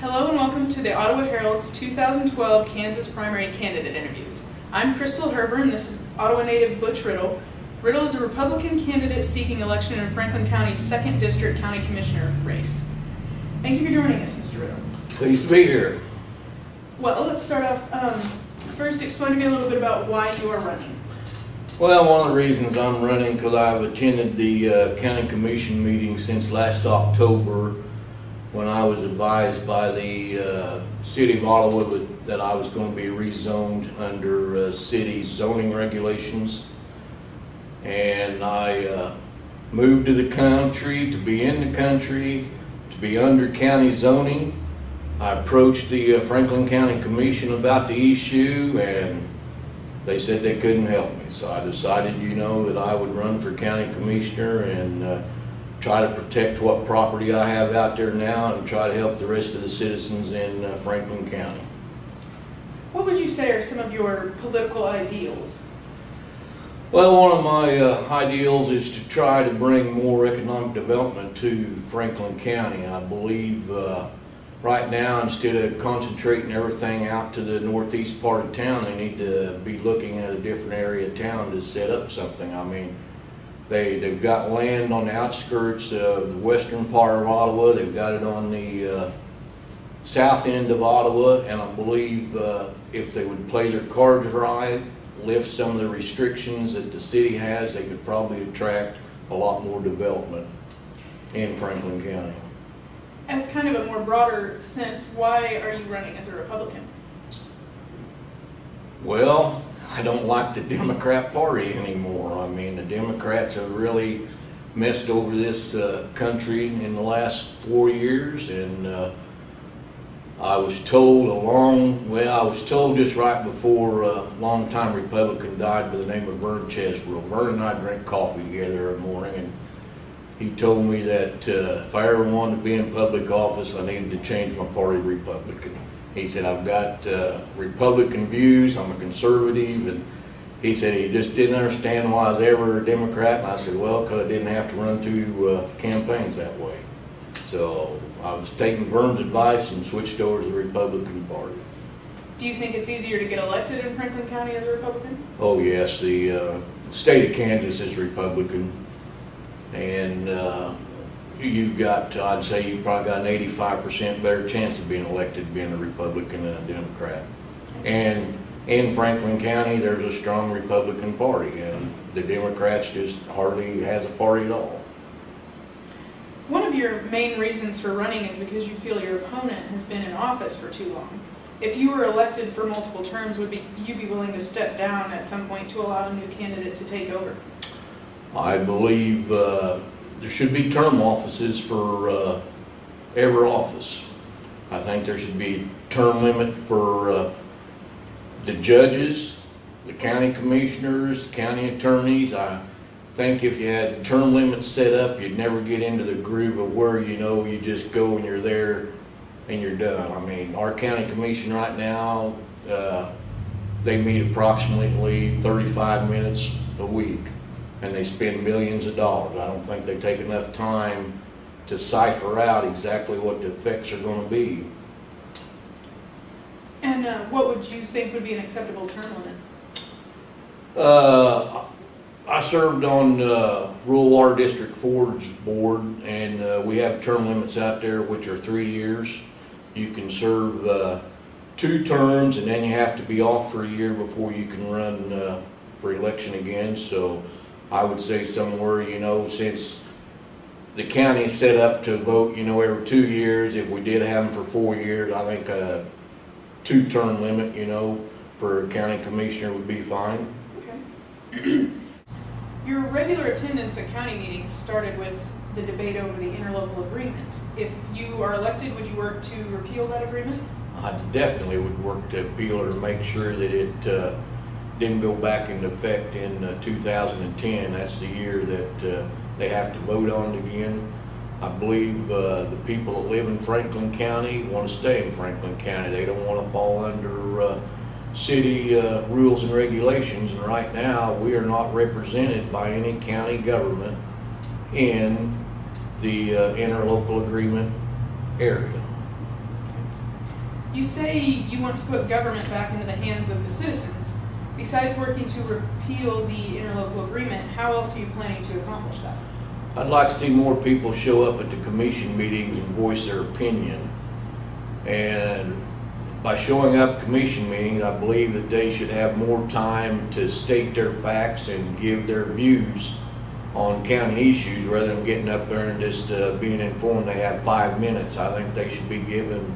Hello and welcome to the Ottawa Herald's 2012 Kansas Primary Candidate Interviews. I'm Crystal Herber and this is Ottawa native Butch Riddle. Riddle is a Republican candidate seeking election in Franklin County's 2nd District County Commissioner race. Thank you for joining us, Mr. Riddle. Pleased to be here. Well, let's start off. First, explain to me a little bit about why you are running. Well, one of the reasons I'm running because I've attended the County Commission meeting since last October when I was advised by the City of Ottawa that I was going to be rezoned under city zoning regulations. And I moved to the country, to be in the country, to be under county zoning. I approached the Franklin County Commission about the issue and they said they couldn't help me. So I decided, that I would run for county commissioner and try to protect what property I have out there now and try to help the rest of the citizens in Franklin County. What would you say are some of your political ideals? Well, one of my ideals is to try to bring more economic development to Franklin County. I believe right now, instead of concentrating everything out to the northeast part of town, they need to be looking at a different area of town to set up something. I mean, they've got land on the outskirts of the western part of Ottawa. They've got it on the south end of Ottawa, and I believe if they would play their cards right, lift some of the restrictions that the city has, they could probably attract a lot more development in Franklin County. As kind of a more broader sense, why are you running as a Republican? Well, I don't like the Democrat Party anymore. I mean, the Democrats have really messed over this country in the last 4 years, and I was told just right before a longtime Republican died by the name of Vern Chesbrough. Vern and I drank coffee together every morning, and he told me that if I ever wanted to be in public office, I needed to change my party to Republican. He said, I've got Republican views, I'm a conservative, and he said he just didn't understand why I was ever a Democrat, and I said, well, because I didn't have to run through campaigns that way. So I was taking Vern's advice and switched over to the Republican Party. Do you think it's easier to get elected in Franklin County as a Republican? Oh yes, the state of Kansas is Republican, and I'd say you've probably got an 85% better chance of being elected being a Republican than a Democrat. And in Franklin County, there's a strong Republican Party, and the Democrats just hardly has a party at all. One of your main reasons for running is because you feel your opponent has been in office for too long. If you were elected for multiple terms, would you be willing to step down at some point to allow a new candidate to take over? I believe there should be term offices for every office. I think there should be a term limit for the judges, the county commissioners, the county attorneys. I think if you had term limits set up, you'd never get into the groove of where you just go and you're there and you're done. I mean, our county commission right now, they meet approximately 35 minutes a week, and they spend millions of dollars. I don't think they take enough time to cipher out exactly what the effects are going to be. And what would you think would be an acceptable term limit? I served on Rural Water District 4's board, and we have term limits out there which are 3 years. You can serve 2 terms, and then you have to be off for a year before you can run for election again. So I would say somewhere, since the county is set up to vote, every 2 years, if we did have them for 4 years, I think a 2-term limit, for a county commissioner would be fine. Okay. Your regular attendance at county meetings started with the debate over the interlocal agreement. If you are elected, would you work to repeal that agreement? I definitely would work to repeal it or make sure that it didn't go back into effect in 2010. That's the year that they have to vote on it again. I believe the people that live in Franklin County want to stay in Franklin County. They don't want to fall under city rules and regulations, and right now we are not represented by any county government in the interlocal agreement area. You say you want to put government back into the hands of the citizens. Besides working to repeal the interlocal agreement, how else are you planning to accomplish that? I'd like to see more people show up at the commission meetings and voice their opinion. And by showing up at commission meetings, I believe that they should have more time to state their facts and give their views on county issues rather than getting up there and just being informed they have 5 minutes. I think they should be given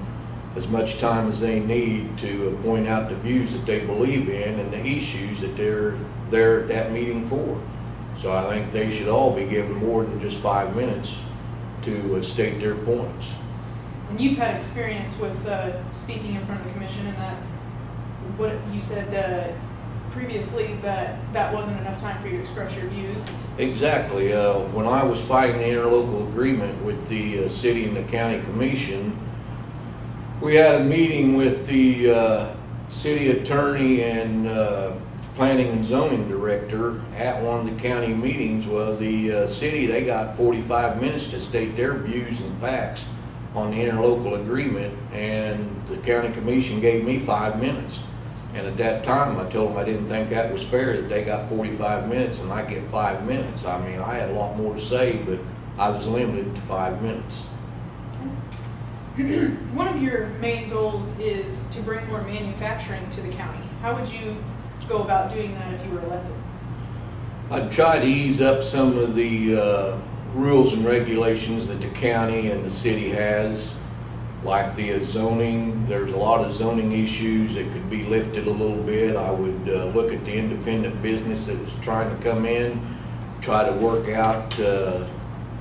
as much time as they need to point out the views that they believe in and the issues that they're there at that meeting for. So I think they should all be given more than just 5 minutes to state their points. And you've had experience with speaking in front of the commission, and that what you said previously that wasn't enough time for you to express your views. Exactly. When I was fighting the interlocal agreement with the city and the county commission, we had a meeting with the city attorney and planning and zoning director at one of the county meetings. Well, the city, they got 45 minutes to state their views and facts on the interlocal agreement, and the county commission gave me 5 minutes. And at that time, I told them I didn't think that was fair that they got 45 minutes and I get 5 minutes. I mean, I had a lot more to say, but I was limited to 5 minutes. One of your main goals is to bring more manufacturing to the county. How would you go about doing that if you were elected? I'd try to ease up some of the rules and regulations that the county and the city has, like the zoning. There's a lot of zoning issues that could be lifted a little bit. I would look at the independent business that was trying to come in, try to work out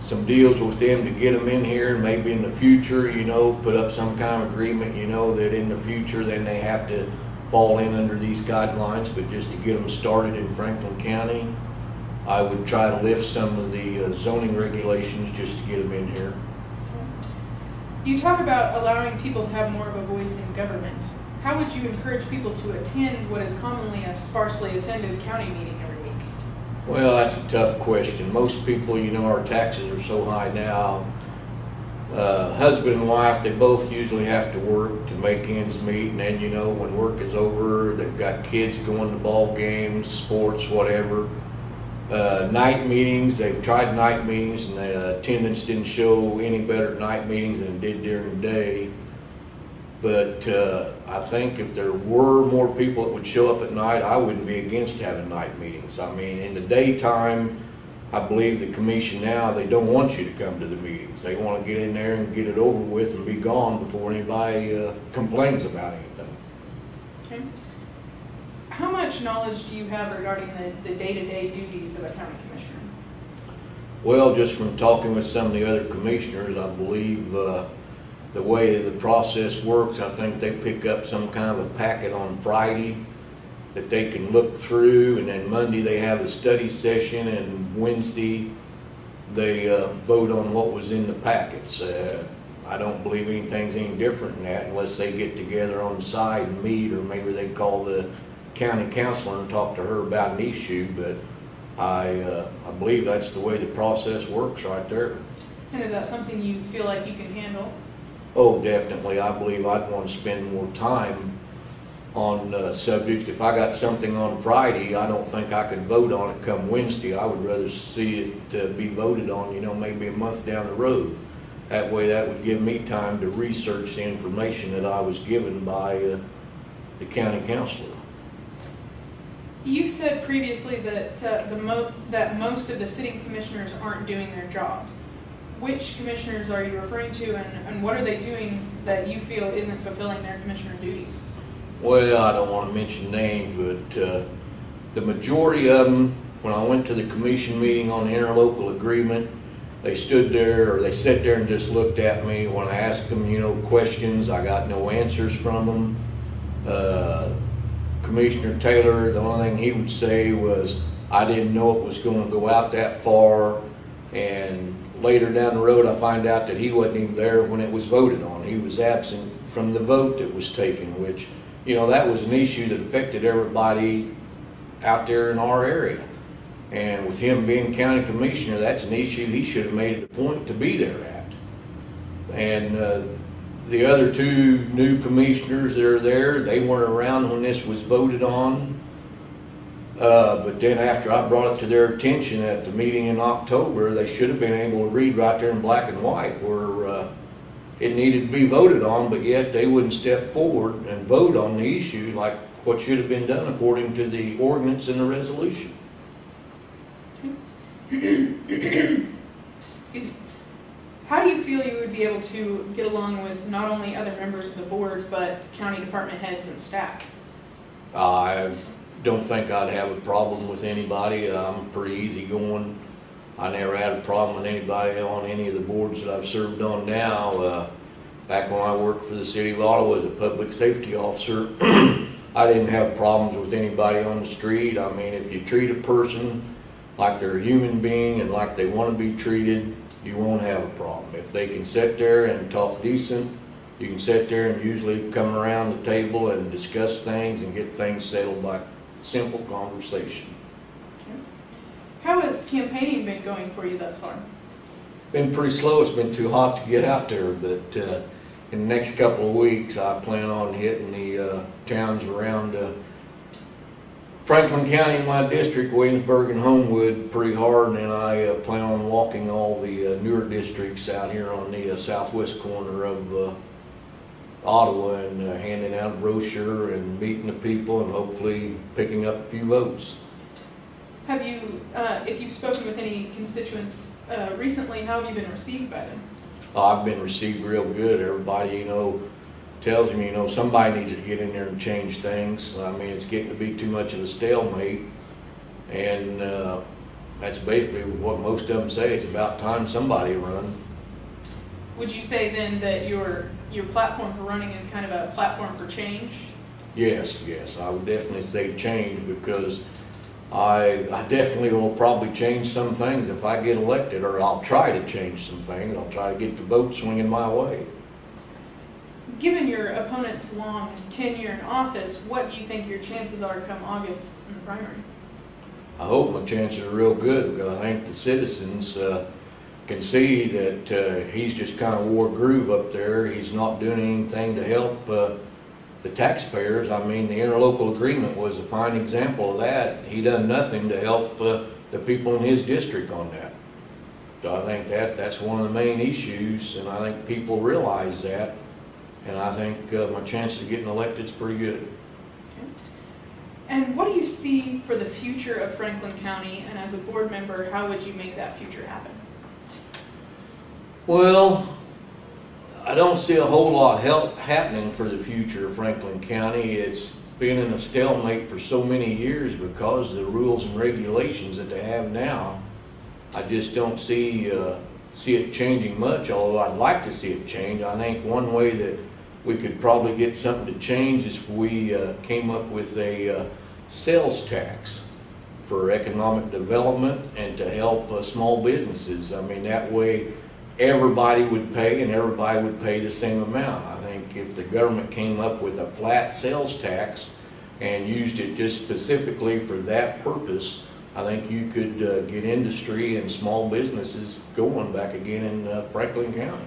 some deals with them to get them in here, and maybe in the future, you know, put up some kind of agreement, you know, that in the future then they have to fall in under these guidelines. But just to get them started in Franklin County, I would try to lift some of the zoning regulations just to get them in here. You talk about allowing people to have more of a voice in government. How would you encourage people to attend what is commonly a sparsely attended county meeting every week? Well, that's a tough question. Most people, you know, our taxes are so high now. Husband and wife, they both usually have to work to make ends meet, and then, you know, when work is over, they've got kids going to ball games, sports, whatever. Night meetings, they've tried night meetings, and the attendance didn't show any better at night meetings than it did during the day. But I think if there were more people that would show up at night, I wouldn't be against having night meetings. I mean, in the daytime, I believe the commission now, they don't want you to come to the meetings. They want to get in there and get it over with and be gone before anybody complains about anything. Okay. How much knowledge do you have regarding the day-to-day duties of a county commissioner? Well, just from talking with some of the other commissioners, I believe the way the process works, I think they pick up some kind of a packet on Friday that they can look through, and then Monday they have a study session, and Wednesday they vote on what was in the packets. I don't believe anything's any different than that unless they get together on the side and meet, or maybe they call the county councilor and talk to her about an issue. But I believe that's the way the process works right there. And is that something you feel like you can handle? Oh, definitely. I believe I'd want to spend more time on subjects. If I got something on Friday, I don't think I could vote on it come Wednesday. I would rather see it be voted on, you know, maybe a month down the road. That way, that would give me time to research the information that I was given by the county councilor. You said previously that that most of the sitting commissioners aren't doing their jobs. Which commissioners are you referring to, and what are they doing that you feel isn't fulfilling their commissioner duties? Well, I don't want to mention names, but the majority of them, when I went to the commission meeting on the interlocal agreement, they stood there, or they sat there and just looked at me. When I asked them, you know, questions, I got no answers from them. Commissioner Taylor, the only thing he would say was, I didn't know it was going to go out that far, and later down the road I find out that he wasn't even there when it was voted on. He was absent from the vote that was taken, which, you know, that was an issue that affected everybody out there in our area. And with him being county commissioner, that's an issue he should have made it a point to be there at. And The other two new commissioners that are there, they weren't around when this was voted on. But then after I brought it to their attention at the meeting in October, they should have been able to read right there in black and white where it needed to be voted on, but yet they wouldn't step forward and vote on the issue like what should have been done according to the ordinance and the resolution. Excuse me. How do you feel you would be able to get along with not only other members of the board, but county department heads and staff? I don't think I'd have a problem with anybody. I'm pretty easygoing. I never had a problem with anybody on any of the boards that I've served on now. Back when I worked for the city of Ottawa as a public safety officer, I didn't have problems with anybody on the street. I mean, if you treat a person like they're a human being and like they want to be treated, you won't have a problem. If they can sit there and talk decent, you can sit there and usually come around the table and discuss things and get things settled by simple conversation. Okay. How has campaigning been going for you thus far? Been pretty slow. It's been too hot to get out there, but in the next couple of weeks I plan on hitting the towns around Franklin County in my district, Williamsburg and Homewood, pretty hard, and then I plan on walking all the newer districts out here on the southwest corner of Ottawa and handing out a brochure and meeting the people and hopefully picking up a few votes. Have you, if you've spoken with any constituents recently, how have you been received by them? I've been received real good. Everybody, tells me, somebody needs to get in there and change things. I mean, it's getting to be too much of a stalemate, and that's basically what most of them say. It's about time somebody run. Would you say then that your platform for running is kind of a platform for change? Yes, I would definitely say change, because I definitely will probably change some things if I get elected, or I'll try to change some things. I'll try to get the vote swinging my way. Given your opponent's long tenure in office, what do you think your chances are come August in the primary? I hope my chances are real good, because I think the citizens can see that he's just kind of wore a groove up there. He's not doing anything to help the taxpayers. I mean, the interlocal agreement was a fine example of that. He done nothing to help the people in his district on that. So I think that's one of the main issues, and I think people realize that. And I think my chances of getting elected is pretty good. Okay. And what do you see for the future of Franklin County, and as a board member, how would you make that future happen? Well, I don't see a whole lot happening for the future of Franklin County. It's been in a stalemate for so many years because of the rules and regulations that they have now. I just don't see it changing much, although I'd like to see it change. I think one way that we could probably get something to change is if we came up with a sales tax for economic development and to help small businesses. I mean, that way everybody would pay, and everybody would pay the same amount. I think if the government came up with a flat sales tax and used it just specifically for that purpose, I think you could get industry and small businesses going back again in Franklin County.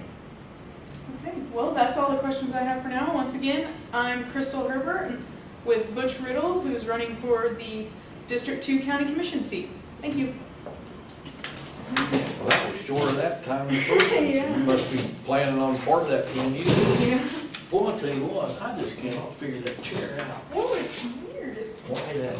Okay, well, that's all the questions I have for now. Once again, I'm Crystal Herbert with Butch Riddle, who's running for the District 2 County Commission seat. Thank you. Well, that was short of that time in the first one. Yeah. You must be planning on part of that being you. Yeah. Boy, I'll tell you what, I just cannot figure that chair out. Oh, it's weird. Why that?